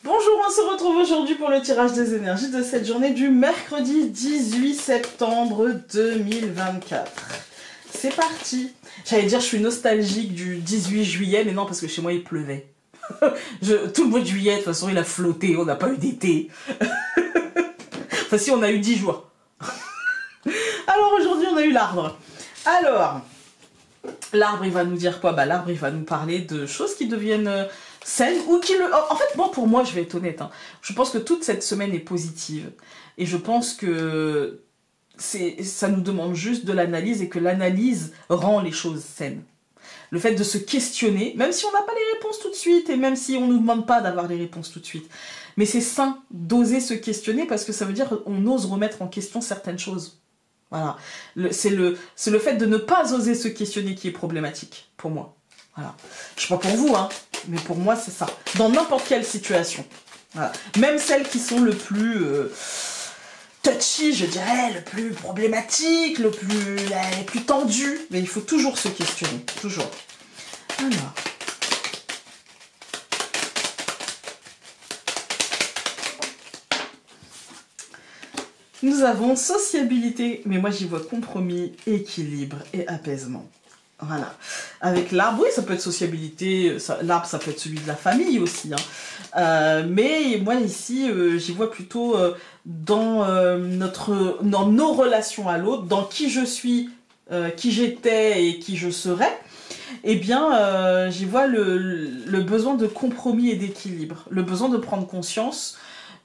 Bonjour, on se retrouve aujourd'hui pour le tirage des énergies de cette journée du mercredi 18 septembre 2024. C'est parti. J'allais dire je suis nostalgique du 18 juillet, mais non parce que chez moi il pleuvait. Tout le mois de juillet, de toute façon il a flotté, on n'a pas eu d'été. Enfin si, on a eu 10 jours. Alors aujourd'hui on a eu l'arbre. Alors, l'arbre il va nous dire quoi? Bah l'arbre il va nous parler de choses qui deviennent... saine ou qui le... En fait, bon, pour moi, je vais être honnête, hein, je pense que toute cette semaine est positive. Et je pense que ça nous demande juste de l'analyse et que l'analyse rend les choses saines. Le fait de se questionner, même si on n'a pas les réponses tout de suite et même si on ne nous demande pas d'avoir les réponses tout de suite. Mais c'est sain d'oser se questionner parce que ça veut dire qu'on ose remettre en question certaines choses. Voilà. C'est le fait de ne pas oser se questionner qui est problématique, pour moi. Voilà. Je sais pas pour vous, hein, mais pour moi, c'est ça. Dans n'importe quelle situation. Voilà. Même celles qui sont le plus touchy, je dirais, le plus problématique, les plus tendues. Mais il faut toujours se questionner. Toujours. Alors. Nous avons sociabilité, mais moi j'y vois compromis, équilibre et apaisement. Voilà. Avec l'arbre, oui, ça peut être sociabilité, l'arbre, ça peut être celui de la famille aussi. Hein. Mais moi, ici, j'y vois plutôt dans nos relations à l'autre, dans qui je suis, qui j'étais et qui je serai. Eh bien, j'y vois le besoin de compromis et d'équilibre. Le besoin de prendre conscience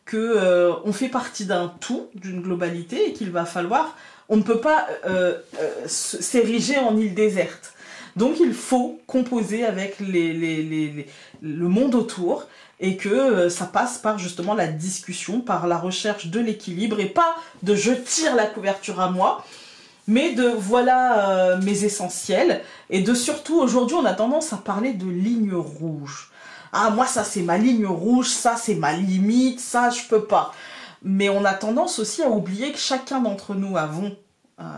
que on fait partie d'un tout, d'une globalité, et qu'il va falloir... On ne peut pas s'ériger en île déserte. Donc il faut composer avec le monde autour et que ça passe par justement la discussion, par la recherche de l'équilibre et pas de je tire la couverture à moi, mais de voilà mes essentiels et de surtout aujourd'hui on a tendance à parler de ligne rouge. Ah moi ça c'est ma ligne rouge, ça c'est ma limite, ça je peux pas. Mais on a tendance aussi à oublier que chacun d'entre nous avons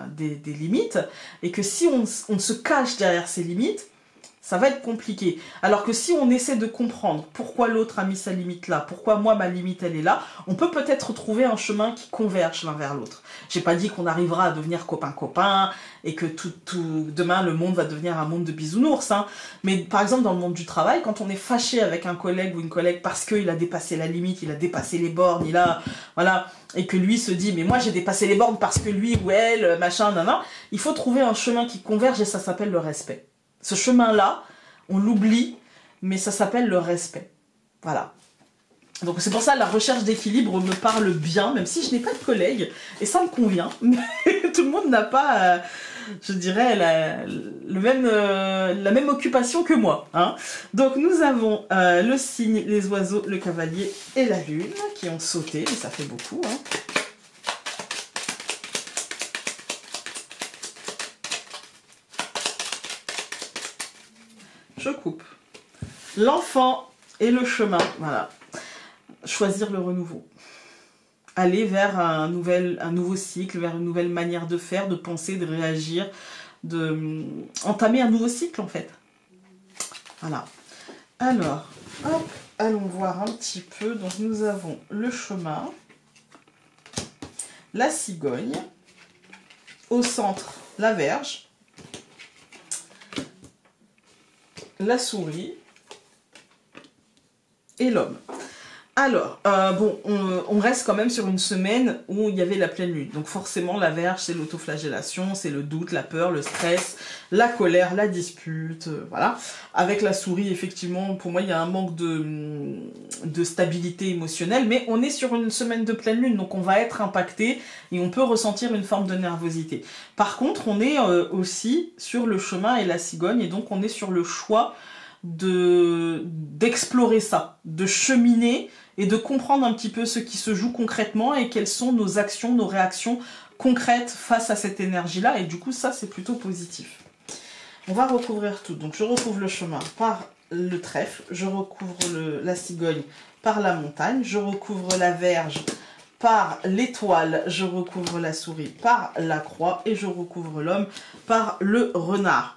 des limites et que si on se cache derrière ces limites, ça va être compliqué. Alors que si on essaie de comprendre pourquoi l'autre a mis sa limite là, pourquoi moi ma limite elle est là, on peut peut-être trouver un chemin qui converge l'un vers l'autre. J'ai pas dit qu'on arrivera à devenir copain-copain et que demain le monde va devenir un monde de bisounours. Hein. Mais par exemple dans le monde du travail, quand on est fâché avec un collègue ou une collègue parce qu'il a dépassé la limite, il a dépassé les bornes, voilà, et que lui se dit mais moi j'ai dépassé les bornes parce que lui ou elle, machin, nanana, il faut trouver un chemin qui converge et ça s'appelle le respect. Ce chemin-là, on l'oublie, mais ça s'appelle le respect. Voilà. Donc c'est pour ça que la recherche d'équilibre me parle bien, même si je n'ai pas de collègues, et ça me convient. Mais tout le monde n'a pas, je dirais, la même occupation que moi. Hein. Donc nous avons le cygne, les oiseaux, le cavalier et la lune qui ont sauté, et ça fait beaucoup. Hein. Je coupe. L'enfant et le chemin, voilà. Choisir le renouveau. Aller vers un nouveau cycle, vers une nouvelle manière de faire, de penser, de réagir, entamer un nouveau cycle en fait. Voilà. Alors, hop, allons voir un petit peu. Donc nous avons le chemin, la cigogne, au centre la verge, la souris et l'homme. Alors, bon, on reste quand même sur une semaine où il y avait la pleine lune. Donc forcément, la verge, c'est l'autoflagellation, c'est le doute, la peur, le stress, la colère, la dispute, voilà. Avec la souris, effectivement, pour moi, il y a un manque de stabilité émotionnelle, mais on est sur une semaine de pleine lune, donc on va être impacté et on peut ressentir une forme de nervosité. Par contre, on est aussi sur le chemin et la cigogne, et donc on est sur le choix d'explorer ça, de cheminer et de comprendre un petit peu ce qui se joue concrètement et quelles sont nos actions, nos réactions concrètes face à cette énergie-là. Et du coup, ça, c'est plutôt positif. On va recouvrir tout. Donc, je recouvre le chemin par le trèfle, je recouvre la cigogne par la montagne, je recouvre la verge par l'étoile, je recouvre la souris par la croix et je recouvre l'homme par le renard.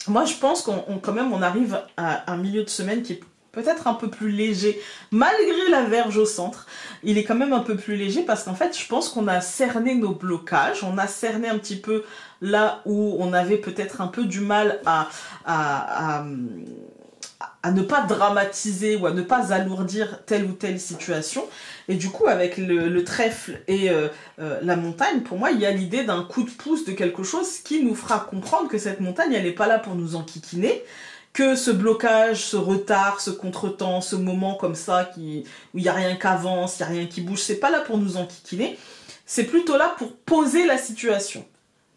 Moi, je pense quand même, on arrive à un milieu de semaine qui est peut-être un peu plus léger, malgré la verge au centre, il est quand même un peu plus léger parce qu'en fait, je pense qu'on a cerné nos blocages, on a cerné un petit peu là où on avait peut-être un peu du mal à ne pas dramatiser ou à ne pas alourdir telle ou telle situation. Et du coup, avec le trèfle et la montagne, pour moi, il y a l'idée d'un coup de pouce de quelque chose qui nous fera comprendre que cette montagne, elle n'est pas là pour nous enquiquiner, que ce blocage, ce retard, ce contretemps, ce moment comme ça où il n'y a rien qui avance, il n'y a rien qui bouge, c'est pas là pour nous enquiquiner, c'est plutôt là pour poser la situation.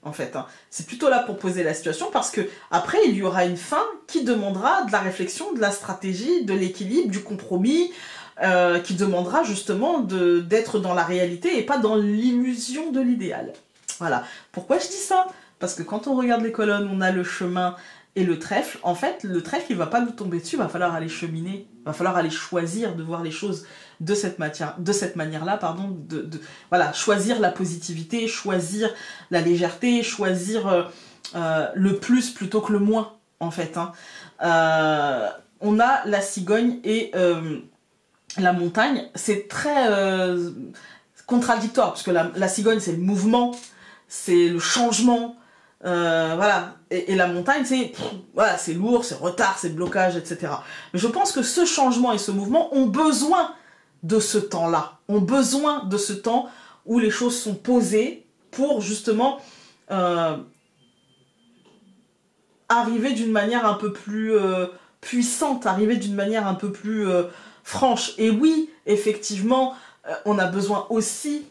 En fait, hein. C'est plutôt là pour poser la situation parce que après il y aura une fin qui demandera de la réflexion, de la stratégie, de l'équilibre, du compromis, qui demandera justement d'être dans la réalité et pas dans l'illusion de l'idéal. Voilà. Pourquoi je dis ça? Parce que quand on regarde les colonnes, on a le chemin et le trèfle. En fait, le trèfle, il va pas nous tomber dessus, il va falloir aller cheminer, il va falloir aller choisir de voir les choses de cette manière-là, pardon, voilà, choisir la positivité, choisir la légèreté, choisir le plus plutôt que le moins, en fait. Hein. On a la cigogne et la montagne, c'est très contradictoire, parce que la cigogne, c'est le mouvement, c'est le changement, voilà, et la montagne, c'est voilà, c'est lourd, c'est retard, c'est blocage, etc. Mais je pense que ce changement et ce mouvement ont besoin de ce temps-là, ont besoin de ce temps où les choses sont posées pour justement arriver d'une manière un peu plus puissante, arriver d'une manière un peu plus franche. Et oui, effectivement, on a besoin aussi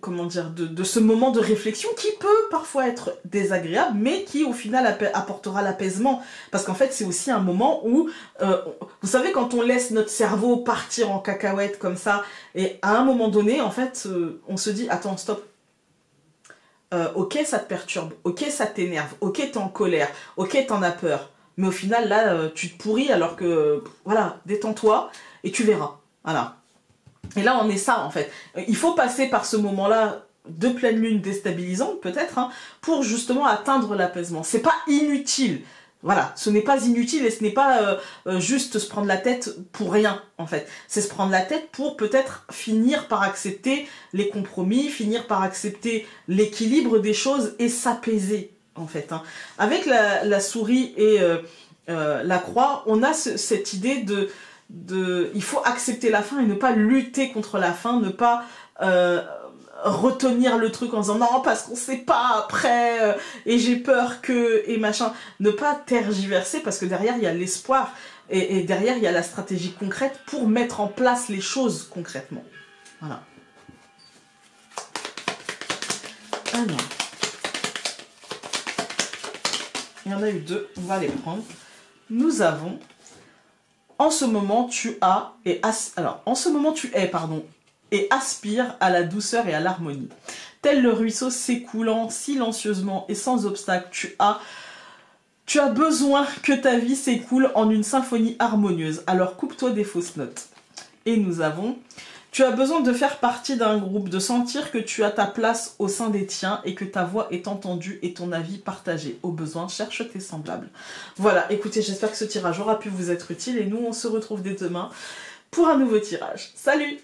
comment dire, de ce moment de réflexion qui peut parfois être désagréable, mais qui au final apportera l'apaisement. Parce qu'en fait, c'est aussi un moment où, vous savez, quand on laisse notre cerveau partir en cacahuète comme ça, et à un moment donné, en fait, on se dit, attends, stop. Ok, ça te perturbe, ok, ça t'énerve, ok, t'es en colère, ok, t'en as peur. Mais au final, là, tu te pourris alors que, voilà, détends-toi et tu verras. Voilà. Et là, on est ça, en fait. Il faut passer par ce moment-là de pleine lune déstabilisante, peut-être, hein, pour justement atteindre l'apaisement. C'est pas inutile. Voilà, ce n'est pas inutile et ce n'est pas juste se prendre la tête pour rien, en fait. C'est se prendre la tête pour peut-être finir par accepter les compromis, finir par accepter l'équilibre des choses et s'apaiser, en fait. Hein. Avec la souris et la croix, on a cette idée il faut accepter la fin et ne pas lutter contre la fin, ne pas retenir le truc en disant non parce qu'on sait pas après et j'ai peur que et machin, ne pas tergiverser parce que derrière il y a l'espoir et derrière il y a la stratégie concrète pour mettre en place les choses concrètement. Voilà. Alors, il y en a eu deux, on va les prendre. Nous avons en ce moment tu as en ce moment tu es et aspire à la douceur et à l'harmonie. Tel le ruisseau s'écoulant silencieusement et sans obstacle, tu as besoin que ta vie s'écoule en une symphonie harmonieuse. Alors coupe-toi des fausses notes. Et nous avons tu as besoin de faire partie d'un groupe, de sentir que tu as ta place au sein des tiens et que ta voix est entendue et ton avis partagé. Au besoin, cherche tes semblables. Voilà, écoutez, j'espère que ce tirage aura pu vous être utile et nous, on se retrouve dès demain pour un nouveau tirage. Salut!